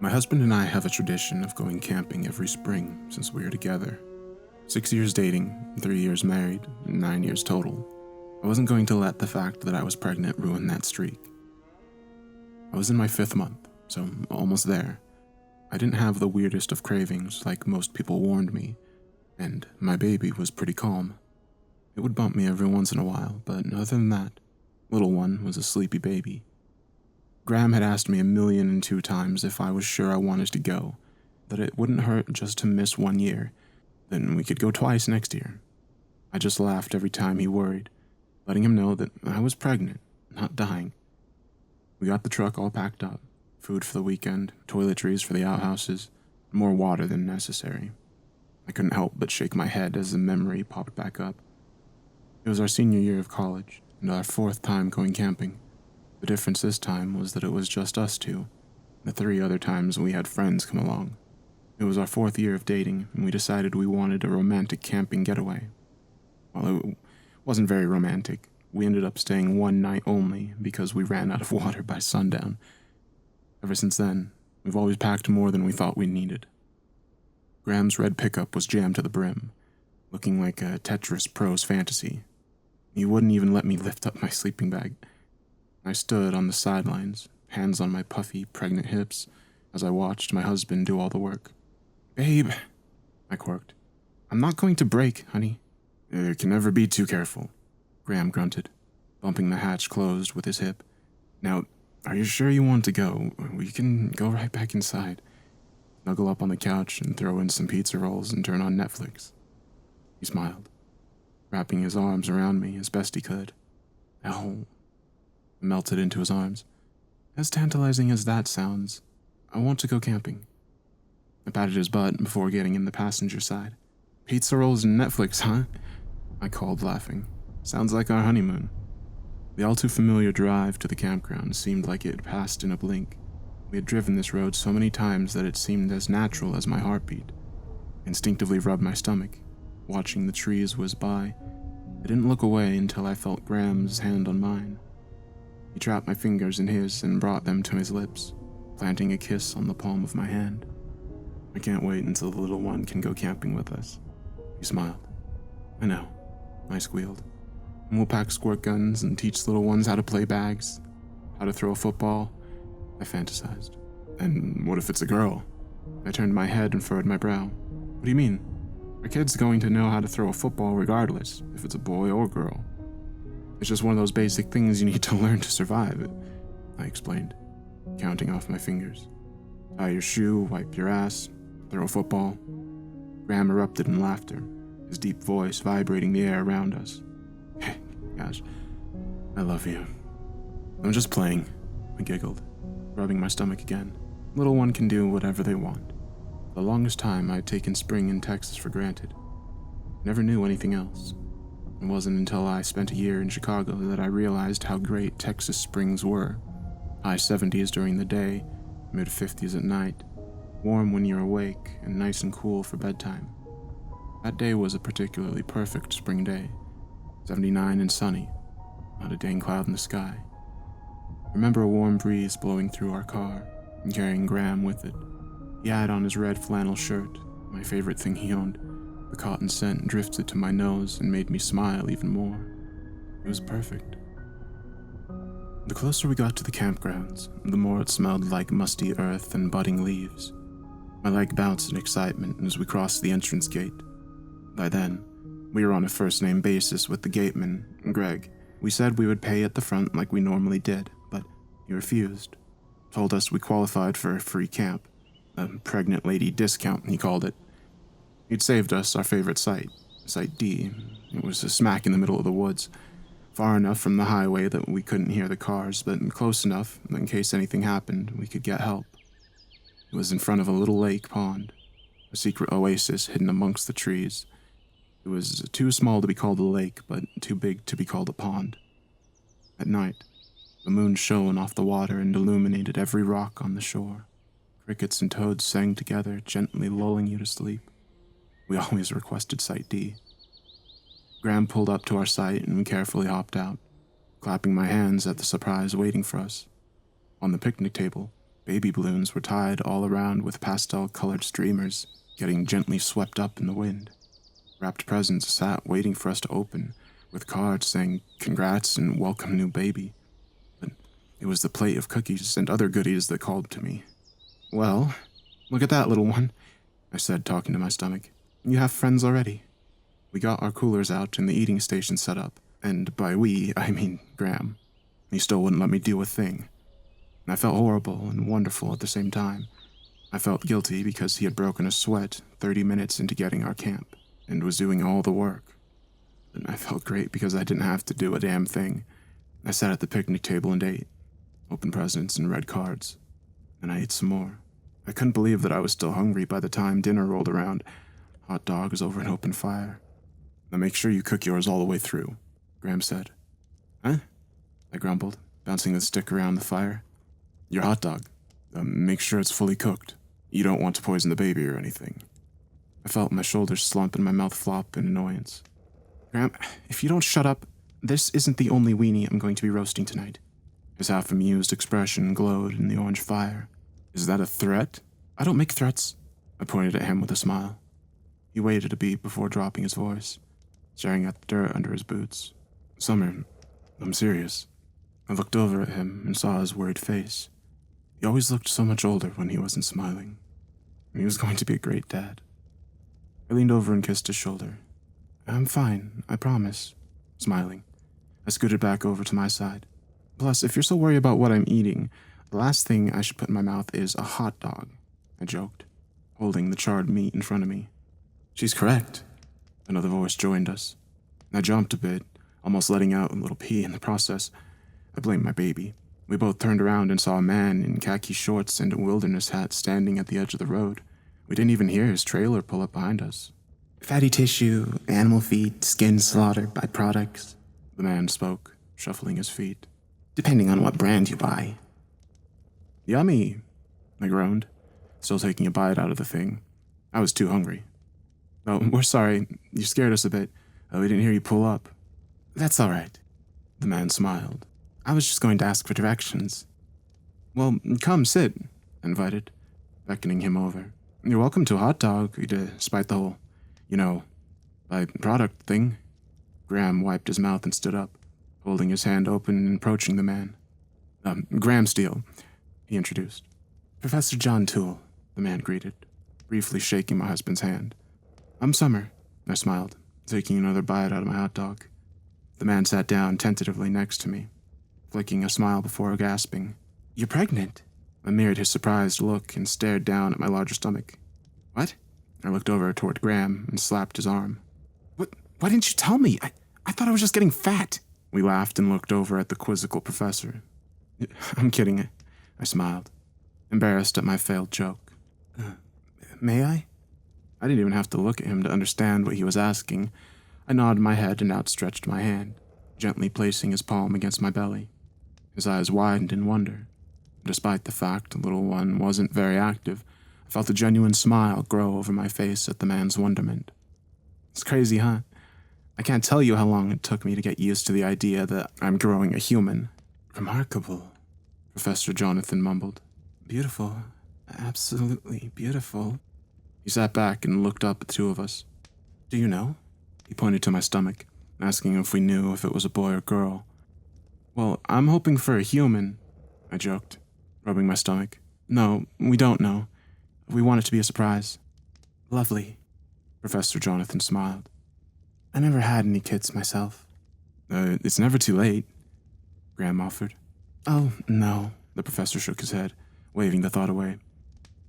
My husband and I have a tradition of going camping every spring since we are together. 6 years dating, 3 years married, 9 years total. I wasn't going to let the fact that I was pregnant ruin that streak. I was in my 5th month, so almost there. I didn't have the weirdest of cravings like most people warned me, and my baby was pretty calm. It would bump me every once in a while, but other than that, little one was a sleepy baby. Graham had asked me 1,000,002 times if I was sure I wanted to go, that it wouldn't hurt just to miss 1 year, then we could go twice next year. I just laughed every time he worried, letting him know that I was pregnant, not dying. We got the truck all packed up, food for the weekend, toiletries for the outhouses, more water than necessary. I couldn't help but shake my head as the memory popped back up. It was our senior year of college, and our 4th time going camping. The difference this time was that it was just us two. The 3 other times we had friends come along. It was our 4th year of dating, and we decided we wanted a romantic camping getaway. Well, it wasn't very romantic. We ended up staying 1 night only because we ran out of water by sundown. Ever since then, we've always packed more than we thought we needed. Graham's red pickup was jammed to the brim, looking like a Tetris Pro's fantasy. He wouldn't even let me lift up my sleeping bag. I stood on the sidelines, hands on my puffy, pregnant hips, as I watched my husband do all the work. "Babe," I quirked. "I'm not going to break, honey." "You can never be too careful," Graham grunted, bumping the hatch closed with his hip. "Now, are you sure you want to go? We can go right back inside. Snuggle up on the couch and throw in some pizza rolls and turn on Netflix." He smiled, wrapping his arms around me as best he could. "Oh." I melted into his arms. "As tantalizing as that sounds, I want to go camping." I patted his butt before getting in the passenger side. "Pizza rolls and Netflix, huh?" I called, laughing. "Sounds like our honeymoon." The all-too-familiar drive to the campground seemed like it passed in a blink. We had driven this road so many times that it seemed as natural as my heartbeat. I instinctively rubbed my stomach, watching the trees whiz by. I didn't look away until I felt Graham's hand on mine. He trapped my fingers in his and brought them to his lips, planting a kiss on the palm of my hand. "I can't wait until the little one can go camping with us." He smiled. "I know," I squealed. "And we'll pack squirt guns and teach little ones how to play bags, how to throw a football," I fantasized. "And what if it's a girl?" I turned my head and furrowed my brow. "What do you mean? Our kid's going to know how to throw a football regardless, if it's a boy or girl. It's just one of those basic things you need to learn to survive," I explained, counting off my fingers. "Tie your shoe, wipe your ass, throw a football." Graham erupted in laughter, his deep voice vibrating the air around us. "Gosh, I love you." "I'm just playing," I giggled, rubbing my stomach again. Little one can do whatever they want. For the longest time, I'd taken spring in Texas for granted. Never knew anything else. It wasn't until I spent a year in Chicago that I realized how great Texas springs were. High 70s during the day, mid-50s at night, warm when you're awake, and nice and cool for bedtime. That day was a particularly perfect spring day, 79 and sunny, not a dang cloud in the sky. I remember a warm breeze blowing through our car, and carrying Graham with it. He had on his red flannel shirt, my favorite thing he owned. The cotton scent drifted to my nose and made me smile even more. It was perfect. The closer we got to the campgrounds, the more it smelled like musty earth and budding leaves. My leg bounced in excitement as we crossed the entrance gate. By then, we were on a first-name basis with the gateman, Greg. We said we would pay at the front like we normally did, but he refused. Told us we qualified for a free camp. A pregnant lady discount, he called it. He'd saved us our favorite site, Site D. It was a smack in the middle of the woods, far enough from the highway that we couldn't hear the cars, but close enough that in case anything happened, we could get help. It was in front of a little lake pond, a secret oasis hidden amongst the trees. It was too small to be called a lake, but too big to be called a pond. At night, the moon shone off the water and illuminated every rock on the shore. Crickets and toads sang together, gently lulling you to sleep. We always requested Site D. Graham pulled up to our site and we carefully hopped out, clapping my hands at the surprise waiting for us. On the picnic table, Baby balloons were tied all around with pastel-colored streamers, getting gently swept up in the wind. Wrapped presents sat waiting for us to open, with cards saying congrats and welcome new baby. But it was the plate of cookies and other goodies that called to me. "Well, look at that, little one," I said, talking to my stomach. "You have friends already." We got our coolers out and the eating station set up, and by we, I mean Graham. He still wouldn't let me do a thing. I felt horrible and wonderful at the same time. I felt guilty because he had broken a sweat 30 minutes into getting our camp, and was doing all the work. And I felt great because I didn't have to do a damn thing. I sat at the picnic table and ate, opened presents and read cards, and I ate some more. I couldn't believe that I was still hungry by the time dinner rolled around. Hot dogs over an open fire. "Now make sure you cook yours all the way through," Graham said. "Huh?" I grumbled, bouncing the stick around the fire. "Your hot dog. Make sure it's fully cooked. You don't want to poison the baby or anything." I felt my shoulders slump and my mouth flop in annoyance. "Graham, if you don't shut up, this isn't the only weenie I'm going to be roasting tonight." His half-amused expression glowed in the orange fire. "Is that a threat?" "I don't make threats." I pointed at him with a smile. He waited a beat before dropping his voice, staring at the dirt under his boots. "Summer, I'm serious." I looked over at him and saw his worried face. He always looked so much older when he wasn't smiling. He was going to be a great dad. I leaned over and kissed his shoulder. "I'm fine, I promise," smiling. I scooted back over to my side. "Plus, if you're so worried about what I'm eating, the last thing I should put in my mouth is a hot dog," I joked, holding the charred meat in front of me. "She's correct." Another voice joined us. I jumped a bit, almost letting out a little pee in the process. I blamed my baby. We both turned around and saw a man in khaki shorts and a wilderness hat standing at the edge of the road. We didn't even hear his trailer pull up behind us. "Fatty tissue, animal feed, skin slaughter, byproducts," the man spoke, shuffling his feet. "Depending on what brand you buy." "Yummy," I groaned, still taking a bite out of the thing. I was too hungry. "Oh, we're sorry. You scared us a bit. We didn't hear you pull up." "That's all right." The man smiled. "I was just going to ask for directions." "Well, come sit," I invited, beckoning him over. "You're welcome to a hot dog, despite the whole, by-product thing." Graham wiped his mouth and stood up, holding his hand open and approaching the man. "Graham Steele," he introduced. "Professor John Toole," the man greeted, briefly shaking my husband's hand. "I'm Summer," I smiled, taking another bite out of my hot dog. The man sat down tentatively next to me, flicking a smile before gasping. "You're pregnant?" I mirrored his surprised look and stared down at my larger stomach. "What?" I looked over toward Graham and slapped his arm. Why didn't you tell me? I thought I was just getting fat." We laughed and looked over at the quizzical professor. "I'm kidding," I smiled, embarrassed at my failed joke. May I?" I didn't even have to look at him to understand what he was asking. I nodded my head and outstretched my hand, gently placing his palm against my belly. His eyes widened in wonder. Despite the fact the little one wasn't very active, I felt a genuine smile grow over my face at the man's wonderment. "It's crazy, huh? I can't tell you how long it took me to get used to the idea that I'm growing a human." "Remarkable," Professor Jonathan mumbled. "Beautiful. Absolutely beautiful." He sat back and looked up at the two of us. "Do you know?" He pointed to my stomach, asking if we knew if it was a boy or girl. "Well, I'm hoping for a human," I joked, rubbing my stomach. "No, we don't know. We want it to be a surprise." "Lovely," Professor Jonathan smiled. "I never had any kids myself." It's never too late," Graham offered. "Oh, no," the professor shook his head, waving the thought away.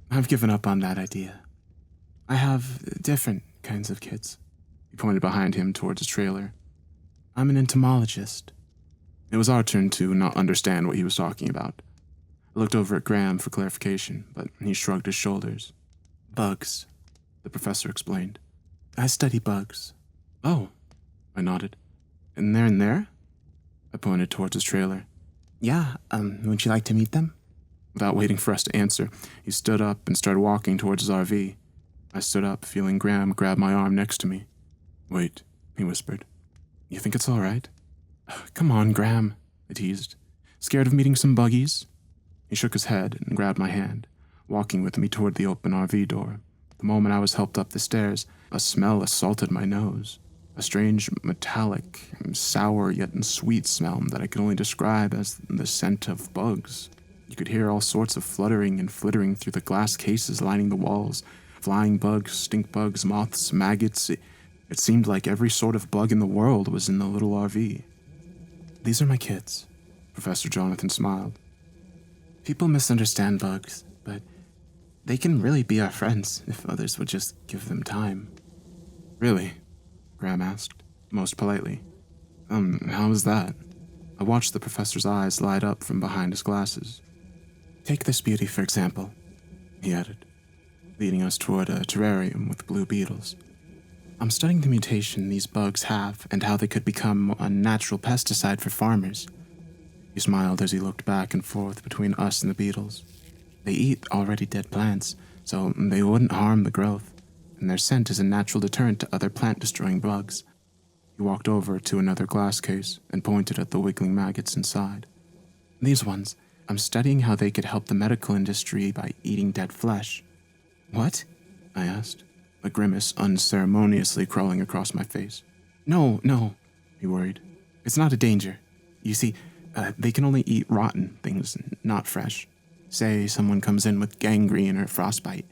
"I've given up on that idea. I have different kinds of kids." He pointed behind him towards his trailer. "I'm an entomologist." It was our turn to not understand what he was talking about. I looked over at Graham for clarification, but he shrugged his shoulders. "Bugs," the professor explained. "I study bugs." "Oh," I nodded. "And they're in there?" I pointed towards his trailer. "Yeah, would you like to meet them?" Without waiting for us to answer, he stood up and started walking towards his RV. I stood up, feeling Graham grab my arm next to me. "Wait," he whispered. "You think it's all right?" "Come on, Graham," I teased. "Scared of meeting some buggies?" He shook his head and grabbed my hand, walking with me toward the open RV door. The moment I was helped up the stairs, a smell assaulted my nose. A strange, metallic, sour yet sweet smell that I could only describe as the scent of bugs. You could hear all sorts of fluttering and flittering through the glass cases lining the walls. Flying bugs, stink bugs, moths, maggots. It seemed like every sort of bug in the world was in the little RV. "These are my kids," Professor Jonathan smiled. "People misunderstand bugs, but they can really be our friends if others would just give them time." "Really?" Graham asked, most politely. How was that?" I watched the professor's eyes light up from behind his glasses. "Take this beauty, for example," he added, leading us toward a terrarium with blue beetles. "I'm studying the mutation these bugs have and how they could become a natural pesticide for farmers." He smiled as he looked back and forth between us and the beetles. "They eat already dead plants, so they wouldn't harm the growth, and their scent is a natural deterrent to other plant-destroying bugs." He walked over to another glass case and pointed at the wiggling maggots inside. "These ones, I'm studying how they could help the medical industry by eating dead flesh." "What?" I asked, a grimace unceremoniously crawling across my face. No, he worried. "It's not a danger. You see, they can only eat rotten things, not fresh. Say someone comes in with gangrene or frostbite.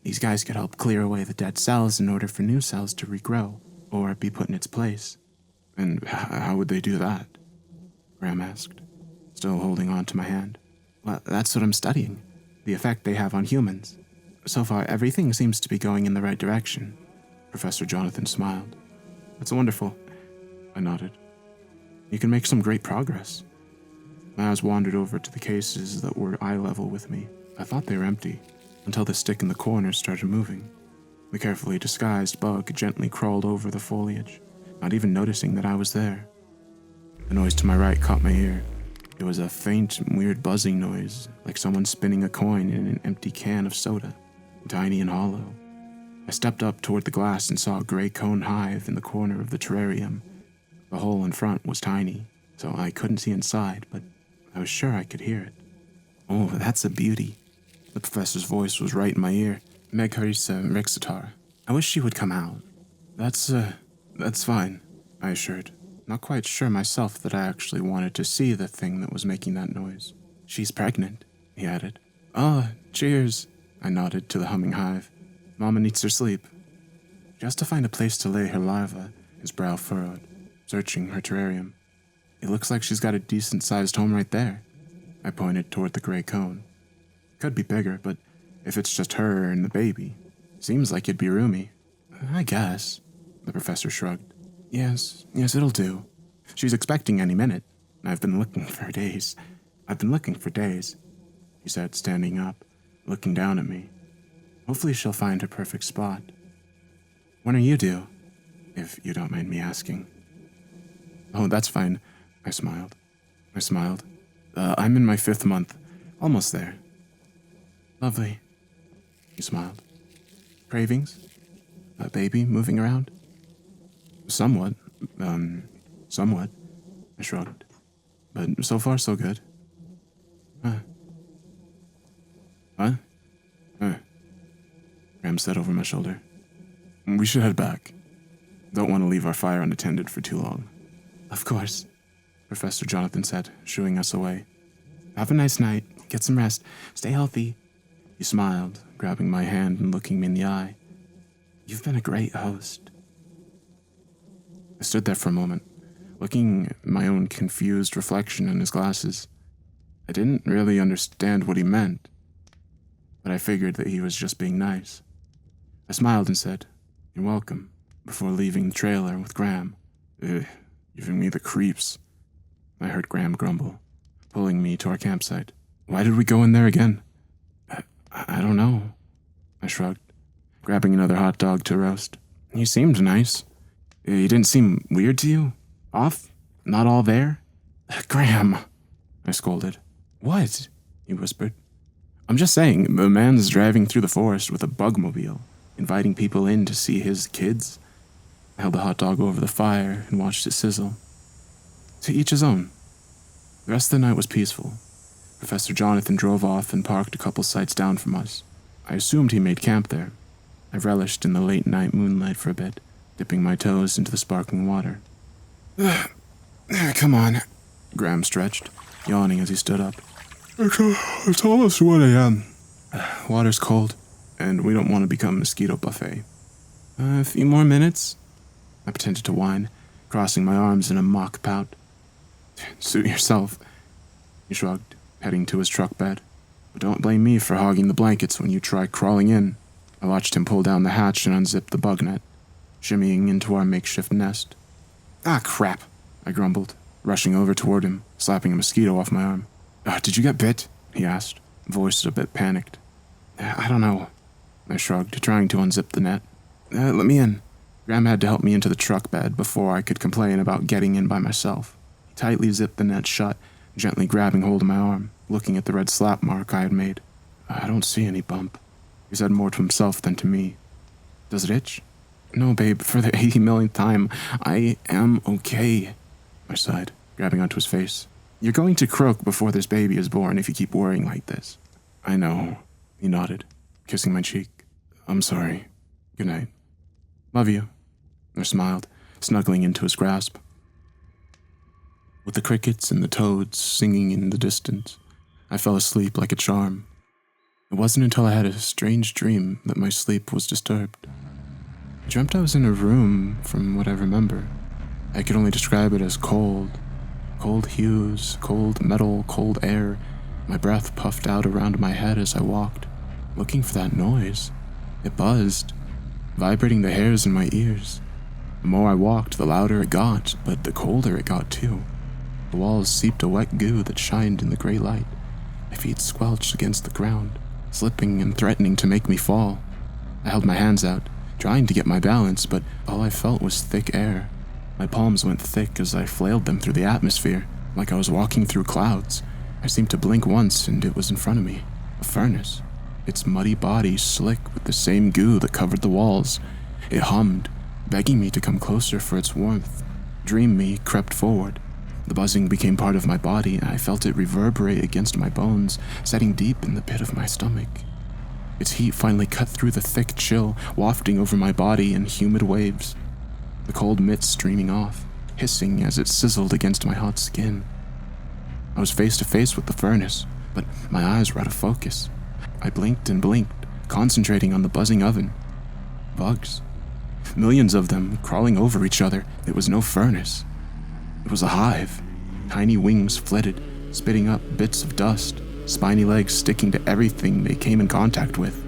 These guys could help clear away the dead cells in order for new cells to regrow, or be put in its place." "And how would they do that?" Graham asked, still holding on to my hand. "Well, that's what I'm studying, the effect they have on humans. So far, everything seems to be going in the right direction." Professor Jonathan smiled. "That's wonderful," I nodded. "You can make some great progress." My eyes wandered over to the cases that were eye level with me. I thought they were empty, until the stick in the corner started moving. The carefully disguised bug gently crawled over the foliage, not even noticing that I was there. The noise to my right caught my ear. It was a faint, weird buzzing noise, like someone spinning a coin in an empty can of soda, tiny and hollow. I stepped up toward the glass and saw a gray cone hive in the corner of the terrarium. The hole in front was tiny, so I couldn't see inside, but I was sure I could hear it. "Oh, that's a beauty." The professor's voice was right in my ear. "Megharisa Rexitar. I wish she would come out." That's fine," I assured, not quite sure myself that I actually wanted to see the thing that was making that noise. "She's pregnant," he added. "Ah, cheers," I nodded to the humming hive. "Mama needs her sleep." "Just to find a place to lay her larva," his brow furrowed, searching her terrarium. "It looks like she's got a decent-sized home right there." I pointed toward the gray cone. "Could be bigger, but if it's just her and the baby, seems like it'd be roomy." "I guess," the professor shrugged. Yes, it'll do. She's expecting any minute. I've been looking for days, he said, standing up, looking down at me. "Hopefully she'll find her perfect spot." "When are you due, if you don't mind me asking?" "Oh, that's fine," I smiled. I'm in my 5th month, almost there." "Lovely," he smiled. "Cravings? A baby moving around?" Somewhat, I shrugged. "But so far, so good." Huh? Graham said over my shoulder. "We should head back. Don't want to leave our fire unattended for too long." "Of course," Professor Jonathan said, shooing us away. "Have a nice night. Get some rest. Stay healthy." He smiled, grabbing my hand and looking me in the eye. "You've been a great host." I stood there for a moment, looking at my own confused reflection in his glasses. I didn't really understand what he meant, but I figured that he was just being nice. I smiled and said, "You're welcome," before leaving the trailer with Graham. Giving me the creeps," I heard Graham grumble, pulling me to our campsite. "Why did we go in there again?" I don't know," I shrugged, grabbing another hot dog to roast. "He seemed nice. He didn't seem weird to you? Off? Not all there?" "Graham," I scolded. "What?" he whispered. "I'm just saying, the man's driving through the forest with a bugmobile, inviting people in to see his kids." I held the hot dog over the fire and watched it sizzle. "To each his own." The rest of the night was peaceful. Professor Jonathan drove off and parked a couple sites down from us. I assumed he made camp there. I relished in the late-night moonlight for a bit, dipping my toes into the sparkling water. Come on, Graham stretched, yawning as he stood up. It's almost 1 a.m. Water's cold, and we don't want to become a mosquito buffet. A few more minutes? I pretended to whine, crossing my arms in a mock pout. Suit yourself, he shrugged, heading to his truck bed. But don't blame me for hogging the blankets when you try crawling in. I watched him pull down the hatch and unzip the bug net, shimmying into our makeshift nest. Ah, crap, I grumbled, rushing over toward him, slapping a mosquito off my arm. Did you get bit? He asked, voice a bit panicked. I don't know, I shrugged, trying to unzip the net. Let me in. Graham had to help me into the truck bed before I could complain about getting in by myself. He tightly zipped the net shut, gently grabbing hold of my arm, looking at the red slap mark I had made. I don't see any bump. He said more to himself than to me. Does it itch? No, babe, for the 80 millionth time, I am okay, I sighed, grabbing onto his face. You're going to croak before this baby is born if you keep worrying like this. I know, he nodded, kissing my cheek. I'm sorry. Good night. Love you, I smiled, snuggling into his grasp. With the crickets and the toads singing in the distance, I fell asleep like a charm. It wasn't until I had a strange dream that my sleep was disturbed. I dreamt I was in a room, from what I remember. I could only describe it as cold. Cold hues, cold metal, cold air. My breath puffed out around my head as I walked, looking for that noise. It buzzed, vibrating the hairs in my ears. The more I walked, the louder it got, but the colder it got too. The walls seeped a wet goo that shined in the gray light. My feet squelched against the ground, slipping and threatening to make me fall. I held my hands out, trying to get my balance, but all I felt was thick air. My palms went thick as I flailed them through the atmosphere, like I was walking through clouds. I seemed to blink once, and it was in front of me, a furnace. Its muddy body slick with the same goo that covered the walls. It hummed, begging me to come closer for its warmth. Dream me crept forward. The buzzing became part of my body, and I felt it reverberate against my bones, setting deep in the pit of my stomach. Its heat finally cut through the thick chill, wafting over my body in humid waves. The cold mitts streaming off, hissing as it sizzled against my hot skin. I was face to face with the furnace, but my eyes were out of focus. I blinked and blinked, concentrating on the buzzing oven. Bugs. Millions of them crawling over each other. It was no furnace. It was a hive. Tiny wings flitted, spitting up bits of dust, spiny legs sticking to everything they came in contact with.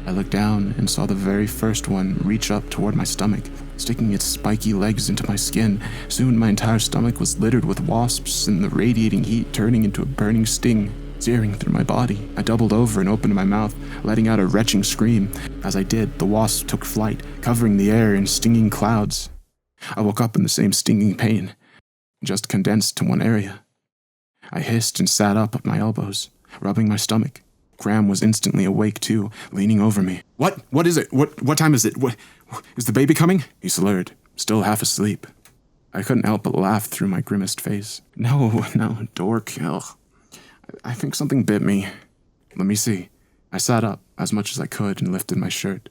I looked down and saw the very first one reach up toward my stomach, sticking its spiky legs into my skin. Soon my entire stomach was littered with wasps, and the radiating heat turning into a burning sting, searing through my body. I doubled over and opened my mouth, letting out a retching scream. As I did, the wasp took flight, covering the air in stinging clouds. I woke up in the same stinging pain, just condensed to one area. I hissed and sat up at my elbows, rubbing my stomach. Graham was instantly awake too, leaning over me. What is it? What time is it? What is the baby coming? He slurred, still half asleep. I couldn't help but laugh through my grimaced face. No, dork. Ugh. I think something bit me. Let me see. I sat up as much as I could and lifted my shirt.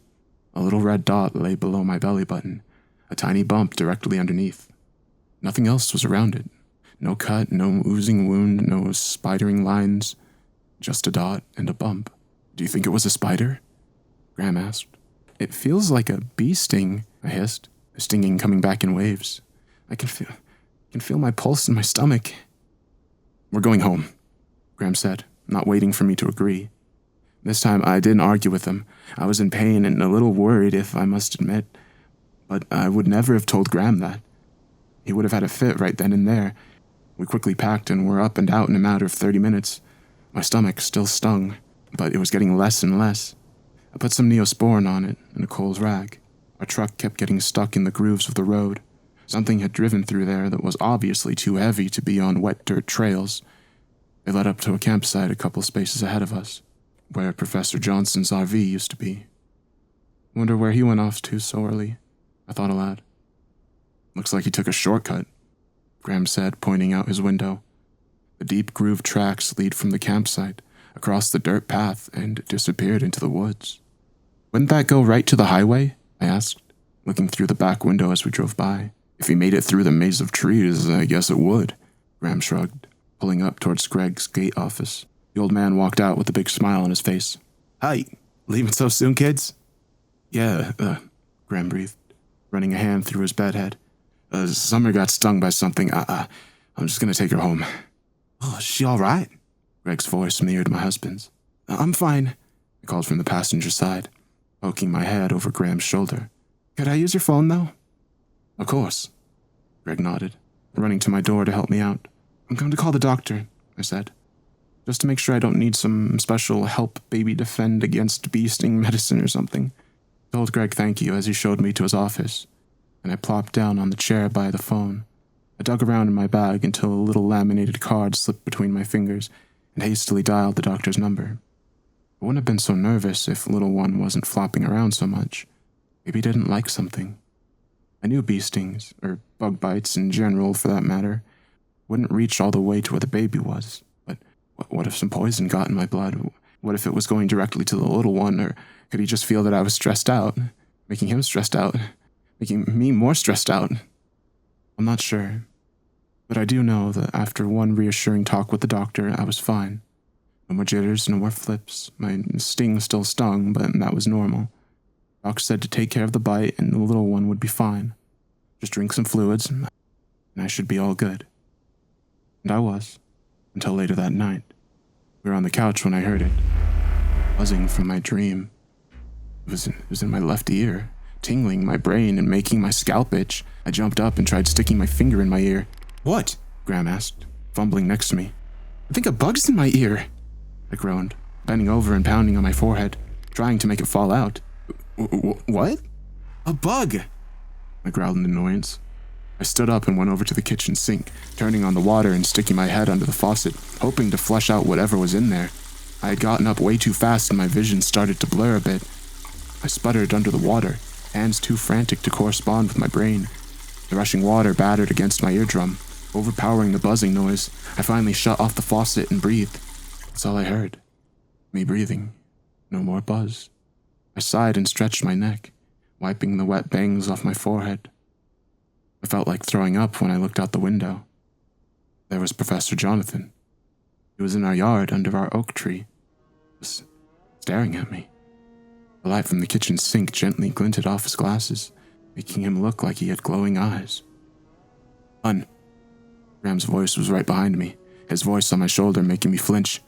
A little red dot lay below my belly button, a tiny bump directly underneath. Nothing else was around it. No cut, no oozing wound, no spidering lines. Just a dot and a bump. Do you think it was a spider? Graham asked. It feels like a bee sting, I hissed, the stinging coming back in waves. I can feel my pulse in my stomach. We're going home, Graham said, not waiting for me to agree. This time I didn't argue with him. I was in pain and a little worried, if I must admit. But I would never have told Graham that. He would have had a fit right then and there. We quickly packed and were up and out in a matter of 30 minutes. My stomach still stung, but it was getting less and less. I put some Neosporin on it and a cold rag. Our truck kept getting stuck in the grooves of the road. Something had driven through there that was obviously too heavy to be on wet dirt trails. It led up to a campsite a couple spaces ahead of us, where Professor Johnson's RV used to be. Wonder where he went off to so early, I thought aloud. Looks like he took a shortcut, Graham said, pointing out his window. The deep grooved tracks lead from the campsite, across the dirt path, and disappeared into the woods. Wouldn't that go right to the highway? I asked, looking through the back window as we drove by. If he made it through the maze of trees, I guess it would, Graham shrugged, pulling up towards Greg's gate office. The old man walked out with a big smile on his face. Hi, leaving so soon, kids? Yeah, Graham breathed, running a hand through his bedhead. Summer got stung by something. I'm just gonna take her home. Oh, is she all right? Greg's voice mirrored my husband's. I'm fine, I called from the passenger side, poking my head over Graham's shoulder. Could I use your phone, though? Of course, Greg nodded, running to my door to help me out. I'm going to call the doctor, I said, just to make sure I don't need some special help baby defend against bee sting medicine or something. I told Greg thank you as he showed me to his office, and I plopped down on the chair by the phone. I dug around in my bag until a little laminated card slipped between my fingers and hastily dialed the doctor's number. I wouldn't have been so nervous if little one wasn't flopping around so much. Maybe he didn't like something. I knew bee stings, or bug bites in general for that matter, wouldn't reach all the way to where the baby was. But what if some poison got in my blood? What if it was going directly to the little one, or could he just feel that I was stressed out, making him stressed out, making me more stressed out? I'm not sure, but I do know that after one reassuring talk with the doctor, I was fine. No more jitters, no more flips. My sting still stung, but that was normal. Doc said to take care of the bite and the little one would be fine. Just drink some fluids, and I should be all good. And I was, until later that night. We were on the couch when I heard it, buzzing from my dream. It was in my left ear, tingling my brain and making my scalp itch. I jumped up and tried sticking my finger in my ear. What? Graham asked, fumbling next to me. I think a bug's in my ear, I groaned, bending over and pounding on my forehead, trying to make it fall out. What? A bug! I growled in annoyance. I stood up and went over to the kitchen sink, turning on the water and sticking my head under the faucet, hoping to flush out whatever was in there. I had gotten up way too fast and my vision started to blur a bit. I sputtered under the water, hands too frantic to correspond with my brain. The rushing water battered against my eardrum, overpowering the buzzing noise. I finally shut off the faucet and breathed. That's all I heard. Me breathing. No more buzz. I sighed and stretched my neck, wiping the wet bangs off my forehead. I felt like throwing up when I looked out the window. There was Professor Jonathan. He was in our yard under our oak tree, just staring at me. The light from the kitchen sink gently glinted off his glasses, making him look like he had glowing eyes. Hun. Graham's voice was right behind me, his voice on my shoulder making me flinch.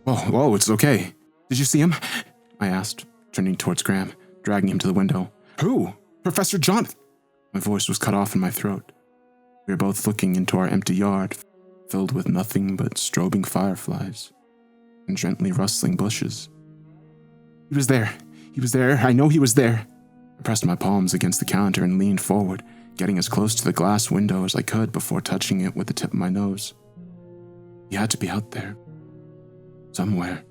Whoa, it's okay. Did you see him? I asked, turning towards Graham, dragging him to the window. Who? Professor Jonathan? My voice was cut off in my throat. We were both looking into our empty yard, filled with nothing but strobing fireflies and gently rustling bushes. He was there. I know he was there. I pressed my palms against the counter and leaned forward, getting as close to the glass window as I could before touching it with the tip of my nose. He had to be out there. Somewhere.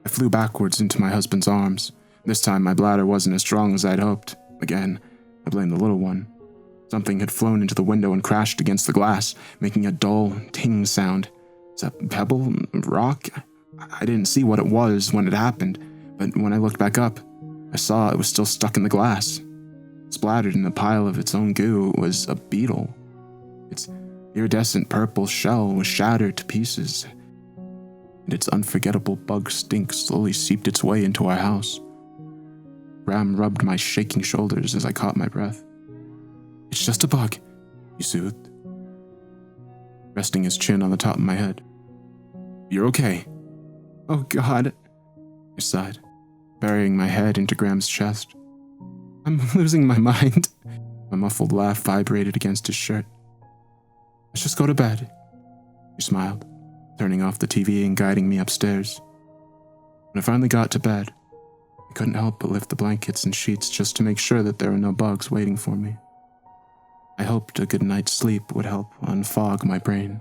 I flew backwards into my husband's arms. This time my bladder wasn't as strong as I'd hoped. Again, I blamed the little one. Something had flown into the window and crashed against the glass, making a dull ting sound. Is that a pebble? Rock? I didn't see what it was when it happened, but when I looked back up, I saw it was still stuck in the glass. Splattered in a pile of its own goo was a beetle. Its iridescent purple shell was shattered to pieces, and its unforgettable bug stink slowly seeped its way into our house. Graham rubbed my shaking shoulders as I caught my breath. It's just a bug, he soothed, resting his chin on the top of my head. You're okay. Oh God, I sighed, burying my head into Graham's chest. I'm losing my mind. My muffled laugh vibrated against his shirt. Let's just go to bed, he smiled, turning off the TV and guiding me upstairs. When I finally got to bed, I couldn't help but lift the blankets and sheets just to make sure that there were no bugs waiting for me. I hoped a good night's sleep would help unfog my brain.